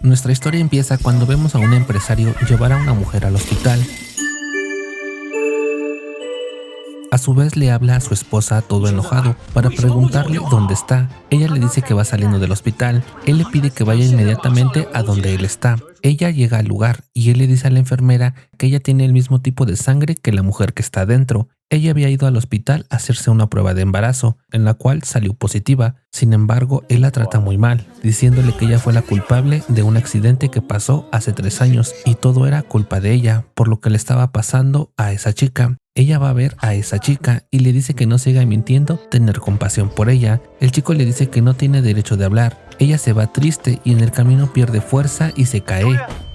Nuestra historia empieza cuando vemos a un empresario llevar a una mujer al hospital. A su vez le habla a su esposa todo enojado para preguntarle dónde está. Ella le dice que va saliendo del hospital. Él le pide que vaya inmediatamente a donde él está. Ella llega al lugar y él le dice a la enfermera que ella tiene el mismo tipo de sangre que la mujer que está dentro. Ella había ido al hospital a hacerse una prueba de embarazo, en la cual salió positiva. Sin embargo, él la trata muy mal, diciéndole que ella fue la culpable de un accidente que pasó hace 3 años y todo era culpa de ella, por lo que le estaba pasando a esa chica. Ella va a ver a esa chica y le dice que no siga mintiendo, tener compasión por ella. El chico le dice que no tiene derecho de hablar. Ella se va triste y en el camino pierde fuerza y se cae.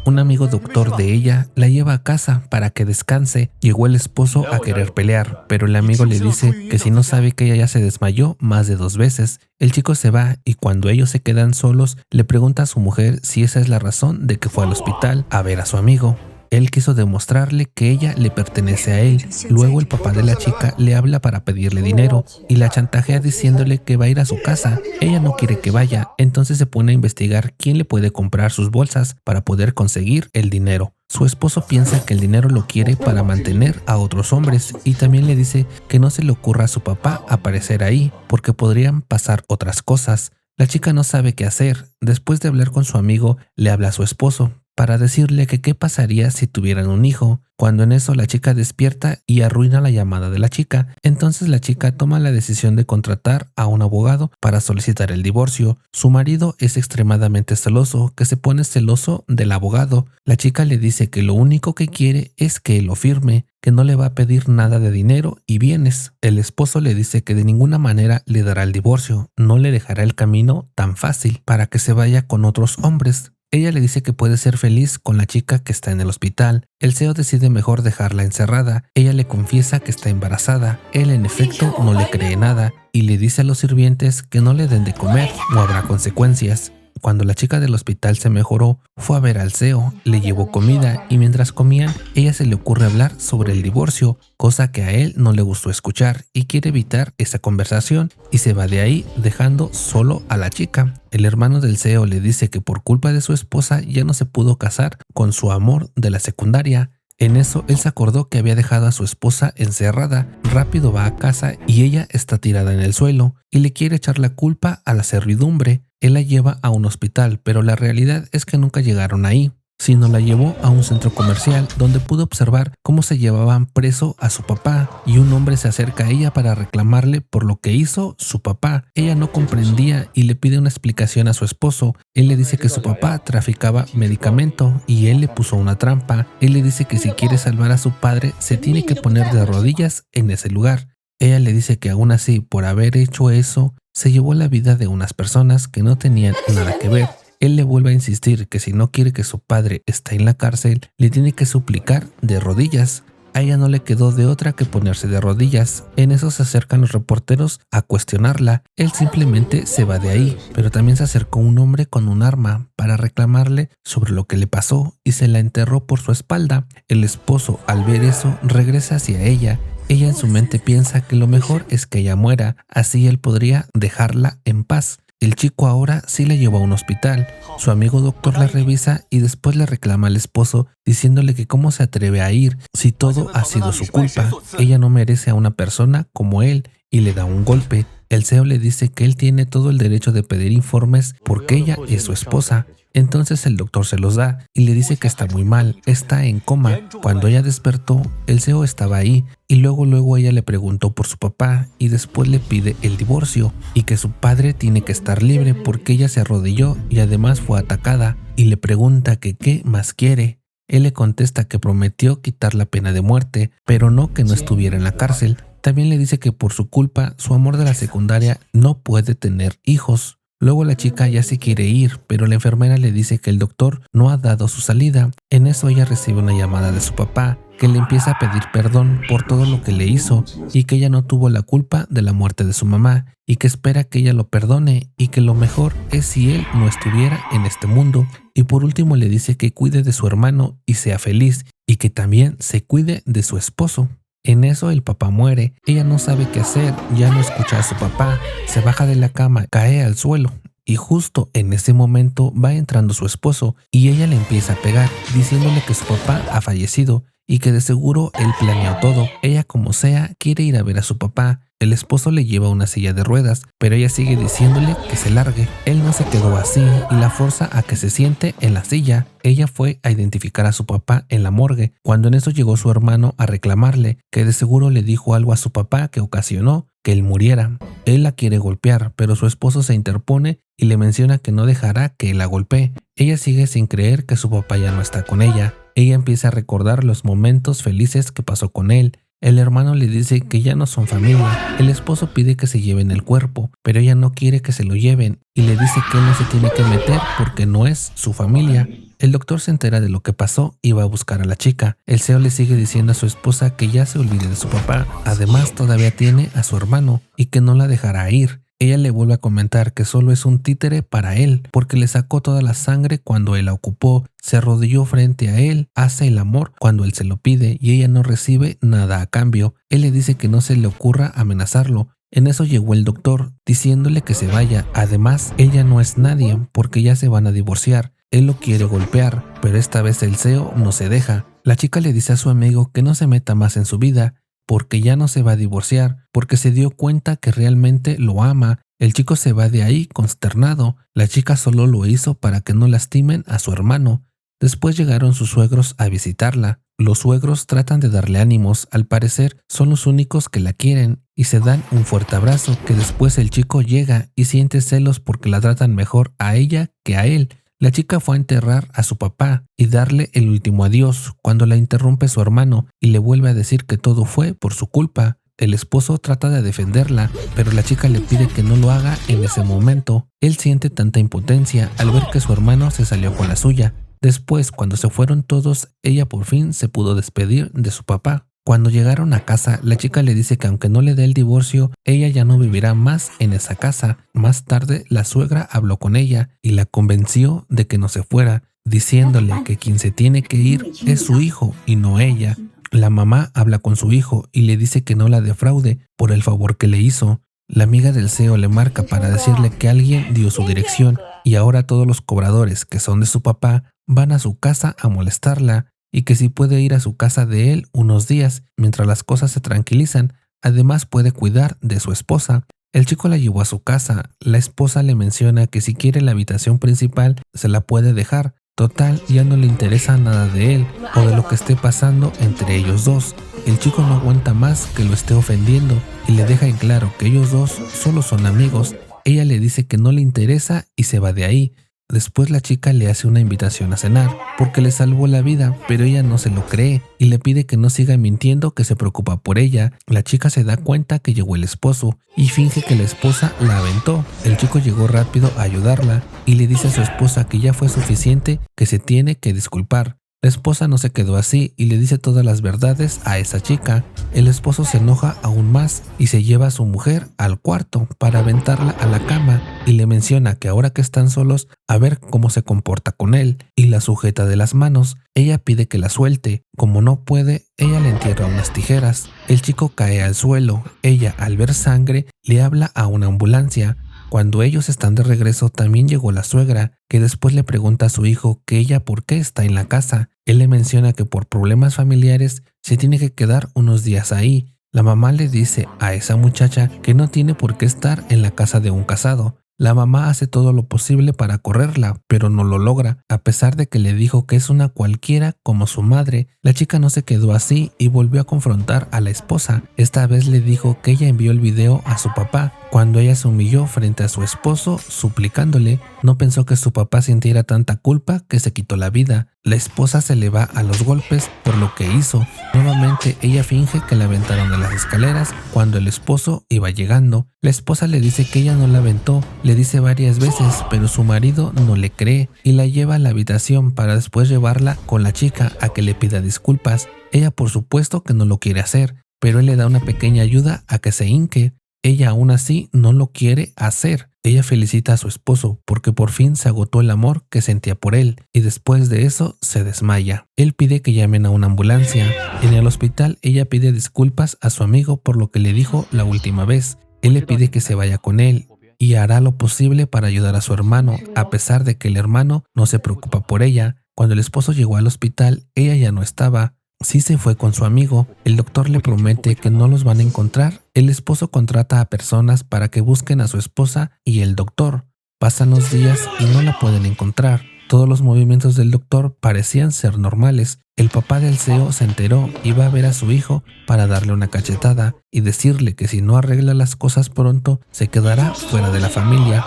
Un amigo doctor de ella la lleva a casa para que descanse. Llegó el esposo a querer pelear, pero el amigo le dice que si no sabe que ella ya se desmayó más de 2 veces. El chico se va y cuando ellos se quedan solos, le pregunta a su mujer si esa es la razón de que fue al hospital a ver a su amigo. Él quiso demostrarle que ella le pertenece a él. Luego el papá de la chica le habla para pedirle dinero y la chantajea diciéndole que va a ir a su casa. Ella no quiere que vaya, entonces se pone a investigar quién le puede comprar sus bolsas para poder conseguir el dinero. Su esposo piensa que el dinero lo quiere para mantener a otros hombres y también le dice que no se le ocurra a su papá aparecer ahí porque podrían pasar otras cosas. La chica no sabe qué hacer. Después de hablar con su amigo, le habla a su esposo para decirle que qué pasaría si tuvieran un hijo. Cuando en eso la chica despierta y arruina la llamada de la chica, entonces la chica toma la decisión de contratar a un abogado para solicitar el divorcio. Su marido es extremadamente celoso, que se pone celoso del abogado. La chica le dice que lo único que quiere es que él lo firme, que no le va a pedir nada de dinero y bienes. El esposo le dice que de ninguna manera le dará el divorcio, no le dejará el camino tan fácil para que se vaya con otros hombres. Ella le dice que puede ser feliz con la chica que está en el hospital. El CEO decide mejor dejarla encerrada. Ella le confiesa que está embarazada. Él en efecto no le cree nada y le dice a los sirvientes que no le den de comer o habrá consecuencias. Cuando la chica del hospital se mejoró, fue a ver al CEO, le llevó comida y mientras comían, ella se le ocurre hablar sobre el divorcio, cosa que a él no le gustó escuchar y quiere evitar esa conversación y se va de ahí dejando solo a la chica. El hermano del CEO le dice que por culpa de su esposa ya no se pudo casar con su amor de la secundaria. En eso, él se acordó que había dejado a su esposa encerrada. Rápido va a casa y ella está tirada en el suelo y le quiere echar la culpa a la servidumbre. Él la lleva a un hospital, pero la realidad es que nunca llegaron ahí, sino la llevó a un centro comercial donde pudo observar cómo se llevaban preso a su papá y un hombre se acerca a ella para reclamarle por lo que hizo su papá. Ella no comprendía y le pide una explicación a su esposo. Él le dice que su papá traficaba medicamento y él le puso una trampa. Él le dice que si quiere salvar a su padre se tiene que poner de rodillas en ese lugar. Ella le dice que aún así, por haber hecho eso, se llevó la vida de unas personas que no tenían nada que ver. Él le vuelve a insistir que si no quiere que su padre esté en la cárcel, le tiene que suplicar de rodillas. A ella no le quedó de otra que ponerse de rodillas. En eso se acercan los reporteros a cuestionarla. Él simplemente se va de ahí, pero también se acercó un hombre con un arma para reclamarle sobre lo que le pasó y se la enterró por su espalda. El esposo, al ver eso, regresa hacia ella. Ella en su mente piensa que lo mejor es que ella muera, así él podría dejarla en paz. El chico ahora sí la llevó a un hospital. Su amigo doctor la revisa y después le reclama al esposo diciéndole que cómo se atreve a ir si todo ha sido su culpa. Ella no merece a una persona como él y le da un golpe. El CEO le dice que él tiene todo el derecho de pedir informes porque ella es su esposa. Entonces el doctor se los da y le dice que está muy mal, está en coma. Cuando ella despertó, el CEO estaba ahí y luego ella le preguntó por su papá y después le pide el divorcio y que su padre tiene que estar libre porque ella se arrodilló y además fue atacada y le pregunta que qué más quiere. Él le contesta que prometió quitar la pena de muerte, pero no que no estuviera en la cárcel. También le dice que por su culpa, su amor de la secundaria no puede tener hijos. Luego la chica ya se quiere ir, pero la enfermera le dice que el doctor no ha dado su salida. En eso ella recibe una llamada de su papá, que le empieza a pedir perdón por todo lo que le hizo y que ella no tuvo la culpa de la muerte de su mamá y que espera que ella lo perdone y que lo mejor es si él no estuviera en este mundo. Y por último le dice que cuide de su hermano y sea feliz y que también se cuide de su esposo. En eso el papá muere, ella no sabe qué hacer, ya no escucha a su papá, se baja de la cama, cae al suelo y justo en ese momento va entrando su esposo y ella le empieza a pegar, diciéndole que su papá ha fallecido y que de seguro él planeó todo. Ella como sea quiere ir a ver a su papá. El esposo le lleva una silla de ruedas, pero ella sigue diciéndole que se largue. Él no se quedó así y la forza a que se siente en la silla. Ella fue a identificar a su papá en la morgue, cuando en eso llegó su hermano a reclamarle que de seguro le dijo algo a su papá que ocasionó que él muriera. Él la quiere golpear, pero su esposo se interpone y le menciona que no dejará que él la golpee. Ella sigue sin creer que su papá ya no está con ella. Ella empieza a recordar los momentos felices que pasó con él. El hermano le dice que ya no son familia. El esposo pide que se lleven el cuerpo, pero ella no quiere que se lo lleven y le dice que él no se tiene que meter porque no es su familia. El doctor se entera de lo que pasó y va a buscar a la chica. El CEO le sigue diciendo a su esposa que ya se olvide de su papá. Además, todavía tiene a su hermano y que no la dejará ir. Ella le vuelve a comentar que solo es un títere para él, porque le sacó toda la sangre cuando él la ocupó, se arrodilló frente a él, hace el amor cuando él se lo pide y ella no recibe nada a cambio. Él le dice que no se le ocurra amenazarlo. En eso llegó el doctor, diciéndole que se vaya. Además, ella no es nadie, porque ya se van a divorciar. Él lo quiere golpear, pero esta vez el CEO no se deja. La chica le dice a su amigo que no se meta más en su vida, porque ya no se va a divorciar, porque se dio cuenta que realmente lo ama. El chico se va de ahí consternado. La chica solo lo hizo para que no lastimen a su hermano. Después llegaron sus suegros a visitarla. Los suegros tratan de darle ánimos, al parecer son los únicos que la quieren y se dan un fuerte abrazo, que después el chico llega y siente celos porque la tratan mejor a ella que a él. La chica fue a enterrar a su papá y darle el último adiós cuando la interrumpe su hermano y le vuelve a decir que todo fue por su culpa. El esposo trata de defenderla, pero la chica le pide que no lo haga en ese momento. Él siente tanta impotencia al ver que su hermano se salió con la suya. Después, cuando se fueron todos, ella por fin se pudo despedir de su papá. Cuando llegaron a casa, la chica le dice que aunque no le dé el divorcio, ella ya no vivirá más en esa casa. Más tarde, la suegra habló con ella y la convenció de que no se fuera, diciéndole que quien se tiene que ir es su hijo y no ella. La mamá habla con su hijo y le dice que no la defraude por el favor que le hizo. La amiga del CEO le marca para decirle que alguien dio su dirección y ahora todos los cobradores que son de su papá van a su casa a molestarla y que si puede ir a su casa de él unos días mientras las cosas se tranquilizan. Además puede cuidar de su esposa. El chico la llevó a su casa. La esposa le menciona que si quiere la habitación principal se la puede dejar. Total, ya no le interesa nada de él o de lo que esté pasando entre ellos dos. El chico no aguanta más que lo esté ofendiendo y le deja en claro que ellos dos solo son amigos. Ella le dice que no le interesa y se va de ahí. Después la chica le hace una invitación a cenar porque le salvó la vida, pero ella no se lo cree y le pide que no siga mintiendo que se preocupa por ella. La chica se da cuenta que llegó el esposo y finge que la esposa la aventó. El chico llegó rápido a ayudarla y le dice a su esposa que ya fue suficiente, que se tiene que disculpar. La esposa no se quedó así y le dice todas las verdades a esa chica. El esposo se enoja aún más y se lleva a su mujer al cuarto para aventarla a la cama y le menciona que ahora que están solos a ver cómo se comporta con él y la sujeta de las manos. Ella pide que la suelte. Como no puede, ella le entierra unas tijeras. El chico cae al suelo. Ella, al ver sangre, le habla a una ambulancia. Cuando ellos están de regreso, también llegó la suegra, que después le pregunta a su hijo que ella por qué está en la casa. Él le menciona que por problemas familiares se tiene que quedar unos días ahí. La mamá le dice a esa muchacha que no tiene por qué estar en la casa de un casado. La mamá hace todo lo posible para correrla, pero no lo logra. A pesar de que le dijo que es una cualquiera como su madre, la chica no se quedó así y volvió a confrontar a la esposa. Esta vez le dijo que ella envió el video a su papá. Cuando ella se humilló frente a su esposo, suplicándole, no pensó que su papá sintiera tanta culpa que se quitó la vida. La esposa se le va a los golpes por lo que hizo. Nuevamente ella finge que la aventaron de las escaleras cuando el esposo iba llegando. La esposa le dice que ella no la aventó, le dice varias veces, pero su marido no le cree y la lleva a la habitación para después llevarla con la chica a que le pida disculpas. Ella por supuesto que no lo quiere hacer, pero él le da una pequeña ayuda a que se hinque. Ella aún así no lo quiere hacer. Ella felicita a su esposo porque por fin se agotó el amor que sentía por él y después de eso se desmaya. Él pide que llamen a una ambulancia. En el hospital ella pide disculpas a su amigo por lo que le dijo la última vez. Él le pide que se vaya con él y hará lo posible para ayudar a su hermano, a pesar de que el hermano no se preocupa por ella. Cuando el esposo llegó al hospital, ella ya no estaba. Sí se fue con su amigo. El doctor le promete que no los van a encontrar. El esposo contrata a personas para que busquen a su esposa y el doctor. Pasan los días y no la pueden encontrar. Todos los movimientos del doctor parecían ser normales. El papá del CEO se enteró y va a ver a su hijo para darle una cachetada y decirle que si no arregla las cosas pronto, se quedará fuera de la familia.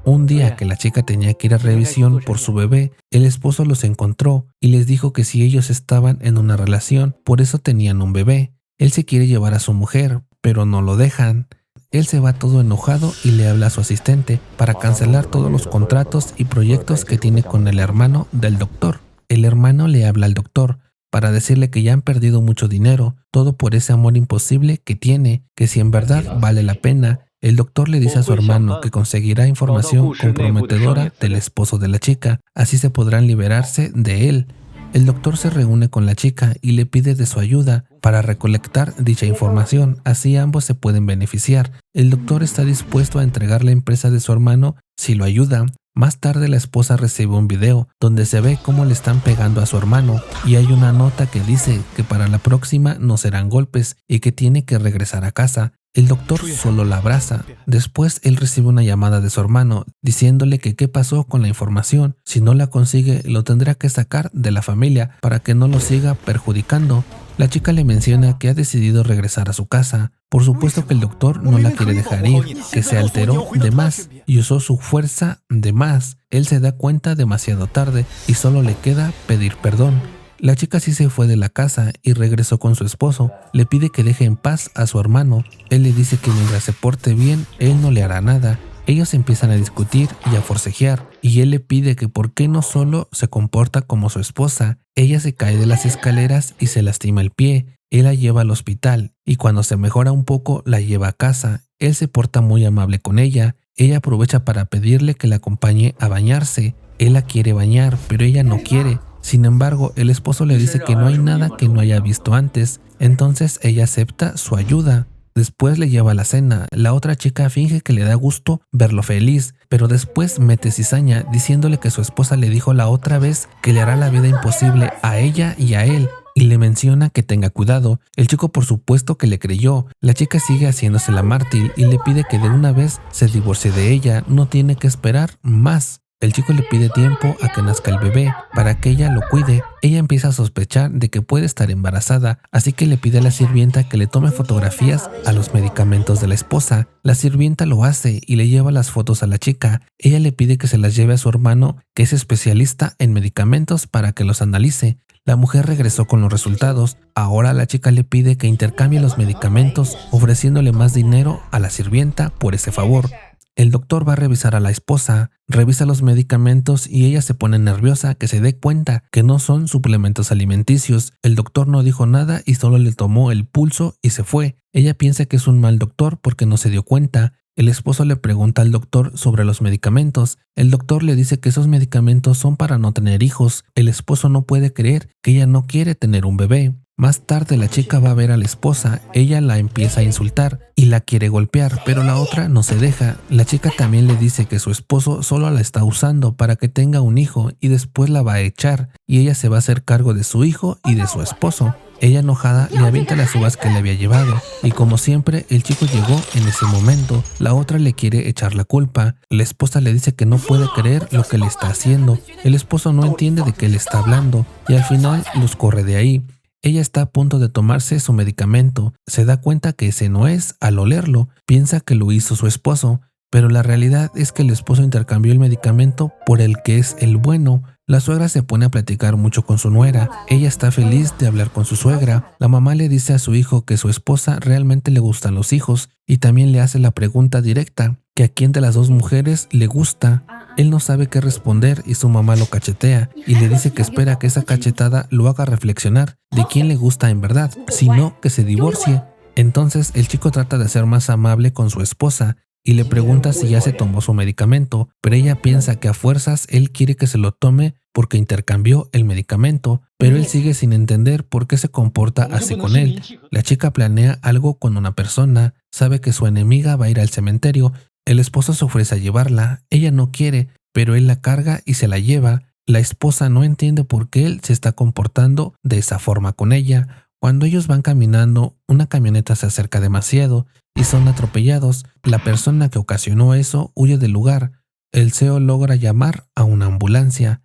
Un día que la chica tenía que ir a revisión por su bebé, el esposo los encontró y les dijo que si ellos estaban en una relación, por eso tenían un bebé. Él se quiere llevar a su mujer, pero no lo dejan. Él se va todo enojado y le habla a su asistente para cancelar todos los contratos y proyectos que tiene con el hermano del doctor. El hermano le habla al doctor para decirle que ya han perdido mucho dinero, todo por ese amor imposible que tiene, que si en verdad vale la pena. El doctor le dice a su hermano que conseguirá información comprometedora del esposo de la chica, así se podrán liberarse de él. El doctor se reúne con la chica y le pide de su ayuda para recolectar dicha información, así ambos se pueden beneficiar. El doctor está dispuesto a entregar la empresa de su hermano si lo ayuda. Más tarde la esposa recibe un video donde se ve cómo le están pegando a su hermano y hay una nota que dice que para la próxima no serán golpes y que tiene que regresar a casa. El doctor solo la abraza. Después él recibe una llamada de su hermano diciéndole que qué pasó con la información. Si no la consigue, lo tendrá que sacar de la familia para que no lo siga perjudicando. La chica le menciona que ha decidido regresar a su casa. Por supuesto que el doctor no la quiere dejar ir, que se alteró de más y usó su fuerza de más. Él se da cuenta demasiado tarde y solo le queda pedir perdón. La chica sí se fue de la casa y regresó con su esposo. Le pide que deje en paz a su hermano. Él le dice que mientras se porte bien, él no le hará nada. Ellos empiezan a discutir y a forcejear, y él le pide que por qué no solo se comporta como su esposa. Ella se cae de las escaleras y se lastima el pie. Él la lleva al hospital, y cuando se mejora un poco, la lleva a casa. Él se porta muy amable con ella. Ella aprovecha para pedirle que la acompañe a bañarse. Él la quiere bañar, pero ella no quiere. Sin embargo, el esposo le dice que no hay nada que no haya visto antes, entonces ella acepta su ayuda. Después le lleva a la cena. La otra chica finge que le da gusto verlo feliz, pero después mete cizaña diciéndole que su esposa le dijo la otra vez que le hará la vida imposible a ella y a él, y le menciona que tenga cuidado. El chico por supuesto que le creyó. La chica sigue haciéndose la mártir y le pide que de una vez se divorcie de ella, no tiene que esperar más. El chico le pide tiempo a que nazca el bebé para que ella lo cuide. Ella empieza a sospechar de que puede estar embarazada, así que le pide a la sirvienta que le tome fotografías a los medicamentos de la esposa. La sirvienta lo hace y le lleva las fotos a la chica. Ella le pide que se las lleve a su hermano, que es especialista en medicamentos, para que los analice. La mujer regresó con los resultados. Ahora la chica le pide que intercambie los medicamentos, ofreciéndole más dinero a la sirvienta por ese favor. El doctor va a revisar a la esposa, revisa los medicamentos y ella se pone nerviosa que se dé cuenta que no son suplementos alimenticios. El doctor no dijo nada y solo le tomó el pulso y se fue. Ella piensa que es un mal doctor porque no se dio cuenta. El esposo le pregunta al doctor sobre los medicamentos. El doctor le dice que esos medicamentos son para no tener hijos. El esposo no puede creer que ella no quiere tener un bebé. Más tarde la chica va a ver a la esposa, ella la empieza a insultar y la quiere golpear, pero la otra no se deja. La chica también le dice que su esposo solo la está usando para que tenga un hijo y después la va a echar y ella se va a hacer cargo de su hijo y de su esposo. Ella enojada le avienta las uvas que le había llevado y como siempre el chico llegó en ese momento. La otra le quiere echar la culpa. La esposa le dice que no puede creer lo que le está haciendo. El esposo no entiende de qué le está hablando y al final los corre de ahí. Ella está a punto de tomarse su medicamento. Se da cuenta que ese no es al olerlo. Piensa que lo hizo su esposo, pero la realidad es que el esposo intercambió el medicamento por el que es el bueno. La suegra se pone a platicar mucho con su nuera. Ella está feliz de hablar con su suegra. La mamá le dice a su hijo que su esposa realmente le gustan los hijos y también le hace la pregunta directa, que a quién de las dos mujeres le gusta. Él no sabe qué responder y su mamá lo cachetea y le dice que espera que esa cachetada lo haga reflexionar de quién le gusta en verdad, sino que se divorcie. Entonces el chico trata de ser más amable con su esposa y le pregunta si ya se tomó su medicamento, pero ella piensa que a fuerzas él quiere que se lo tome porque intercambió el medicamento, pero él sigue sin entender por qué se comporta así con él. La chica planea algo con una persona, sabe que su enemiga va a ir al cementerio El esposo se ofrece a llevarla, ella no quiere, pero él la carga y se la lleva. La esposa no entiende por qué él se está comportando de esa forma con ella. Cuando ellos van caminando, una camioneta se acerca demasiado y son atropellados. La persona que ocasionó eso huye del lugar. El CEO logra llamar a una ambulancia.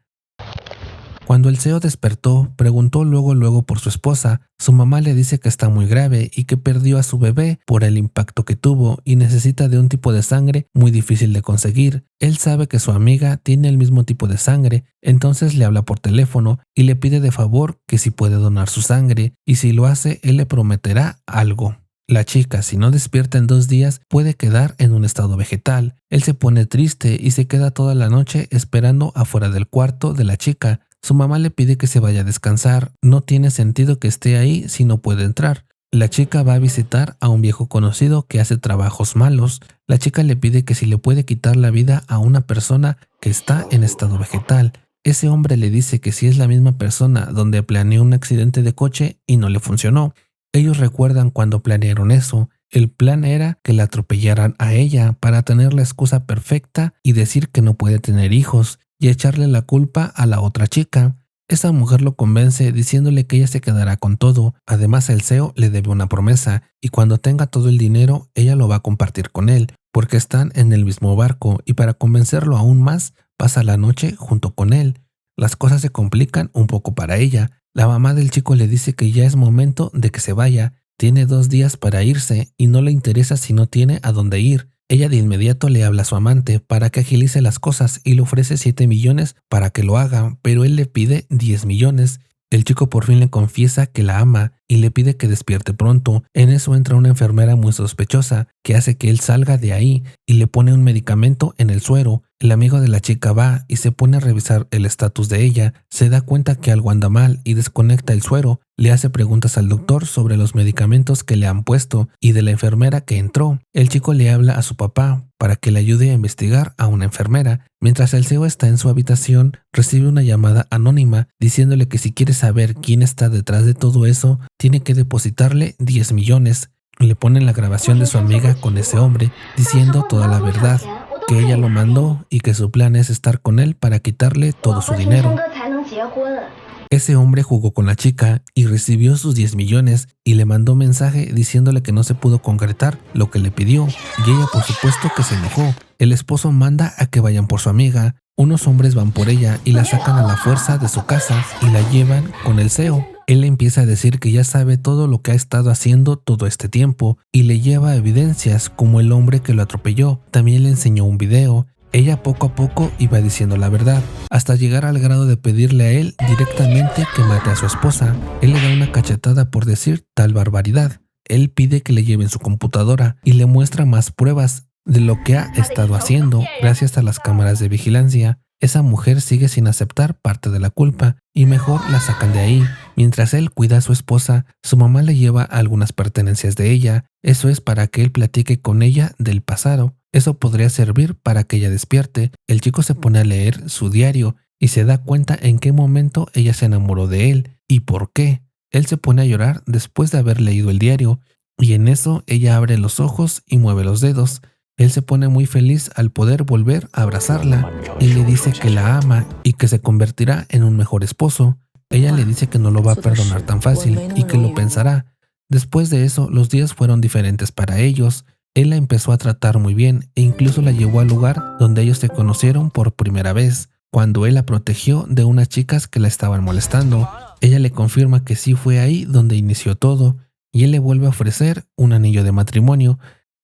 Cuando el CEO despertó, preguntó luego por su esposa. Su mamá le dice que está muy grave y que perdió a su bebé por el impacto que tuvo y necesita de un tipo de sangre muy difícil de conseguir. Él sabe que su amiga tiene el mismo tipo de sangre, entonces le habla por teléfono y le pide de favor que si puede donar su sangre, y si lo hace, él le prometerá algo. La chica, si no despierta en 2 días, puede quedar en un estado vegetal. Él se pone triste y se queda toda la noche esperando afuera del cuarto de la chica. Su mamá le pide que se vaya a descansar. No tiene sentido que esté ahí si no puede entrar. La chica va a visitar a un viejo conocido que hace trabajos malos. La chica le pide que si le puede quitar la vida a una persona que está en estado vegetal. Ese hombre le dice que si es la misma persona donde planeó un accidente de coche y no le funcionó. Ellos recuerdan cuando planearon eso. El plan era que la atropellaran a ella para tener la excusa perfecta y decir que no puede tener hijos y echarle la culpa a la otra chica. Esa mujer lo convence diciéndole que ella se quedará con todo. Además, el CEO le debe una promesa y cuando tenga todo el dinero, ella lo va a compartir con él, porque están en el mismo barco, y para convencerlo aún más, pasa la noche junto con él. Las cosas se complican un poco para ella. La mamá del chico le dice que ya es momento de que se vaya. Tiene 2 días para irse y no le interesa si no tiene a dónde ir. Ella de inmediato le habla a su amante para que agilice las cosas y le ofrece 7 millones para que lo haga, pero él le pide 10 millones. El chico por fin le confiesa que la ama y le pide que despierte pronto. En eso entra una enfermera muy sospechosa que hace que él salga de ahí y le pone un medicamento en el suero. El amigo de la chica va y se pone a revisar el estatus de ella. Se da cuenta que algo anda mal y desconecta el suero. Le hace preguntas al doctor sobre los medicamentos que le han puesto y de la enfermera que entró. El chico le habla a su papá para que le ayude a investigar a una enfermera. Mientras el CEO está en su habitación, recibe una llamada anónima diciéndole que si quiere saber quién está detrás de todo eso, tiene que depositarle 10 millones. Le ponen la grabación de su amiga con ese hombre diciendo toda la verdad, que ella lo mandó y que su plan es estar con él para quitarle todo su dinero. Ese hombre jugó con la chica y recibió sus 10 millones y le mandó mensaje diciéndole que no se pudo concretar lo que le pidió, y ella por supuesto que se enojó. El esposo manda a que vayan por su amiga. Unos hombres van por ella y la sacan a la fuerza de su casa y la llevan con el CEO. Él le empieza a decir que ya sabe todo lo que ha estado haciendo todo este tiempo y le lleva evidencias como el hombre que lo atropelló. También le enseñó un video. Ella poco a poco iba diciendo la verdad, hasta llegar al grado de pedirle a él directamente que mate a su esposa. Él le da una cachetada por decir tal barbaridad. Él pide que le lleven su computadora y le muestra más pruebas de lo que ha estado haciendo gracias a las cámaras de vigilancia. Esa mujer sigue sin aceptar parte de la culpa y mejor la sacan de ahí. Mientras él cuida a su esposa, su mamá le lleva algunas pertenencias de ella. Eso es para que él platique con ella del pasado. Eso podría servir para que ella despierte. El chico se pone a leer su diario y se da cuenta en qué momento ella se enamoró de él y por qué. Él se pone a llorar después de haber leído el diario y en eso ella abre los ojos y mueve los dedos. Él se pone muy feliz al poder volver a abrazarla y le dice que la ama y que se convertirá en un mejor esposo. Ella le dice que no lo va a perdonar tan fácil y que lo pensará. Después de eso, los días fueron diferentes para ellos. Él la empezó a tratar muy bien e incluso la llevó al lugar donde ellos se conocieron por primera vez, cuando él la protegió de unas chicas que la estaban molestando. Ella le confirma que sí fue ahí donde inició todo y él le vuelve a ofrecer un anillo de matrimonio.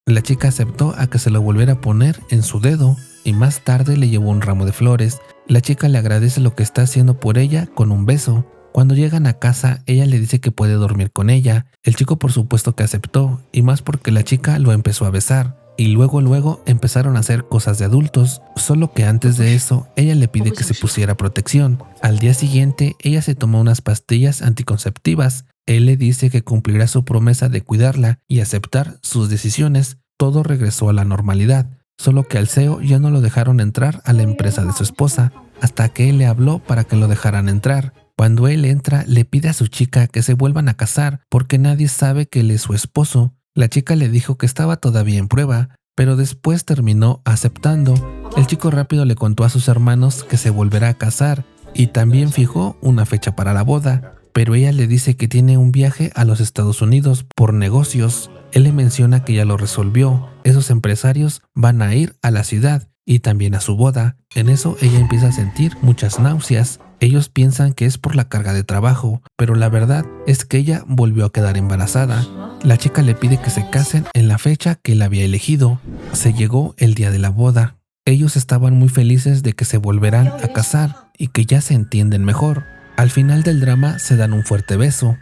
La chica aceptó a que se lo volviera a poner en su dedo y más tarde le llevó un ramo de flores. La chica le agradece lo que está haciendo por ella con un beso. Cuando llegan a casa, ella le dice que puede dormir con ella. El chico por supuesto que aceptó, y más porque la chica lo empezó a besar. Y luego empezaron a hacer cosas de adultos, solo que antes de eso, ella le pide que se pusiera protección. Al día siguiente, ella se tomó unas pastillas anticonceptivas. Él le dice que cumplirá su promesa de cuidarla y aceptar sus decisiones. Todo regresó a la normalidad, solo que al CEO ya no lo dejaron entrar a la empresa de su esposa, hasta que él le habló para que lo dejaran entrar. Cuando él entra, le pide a su chica que se vuelvan a casar porque nadie sabe que él es su esposo. La chica le dijo que estaba todavía en prueba, pero después terminó aceptando. El chico rápido le contó a sus hermanos que se volverá a casar y también fijó una fecha para la boda, pero ella le dice que tiene un viaje a los Estados Unidos por negocios. Él le menciona que ya lo resolvió, esos empresarios van a ir a la ciudad y también a su boda. En eso ella empieza a sentir muchas náuseas. Ellos piensan que es por la carga de trabajo, pero la verdad es que ella volvió a quedar embarazada. La chica le pide que se casen en la fecha que él había elegido. Se llegó el día de la boda. Ellos estaban muy felices de que se volverán a casar y que ya se entienden mejor. Al final del drama se dan un fuerte beso.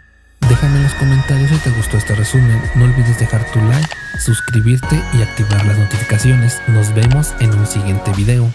Déjame en los comentarios si te gustó este resumen. No olvides dejar tu like, suscribirte y activar las notificaciones. Nos vemos en un siguiente video.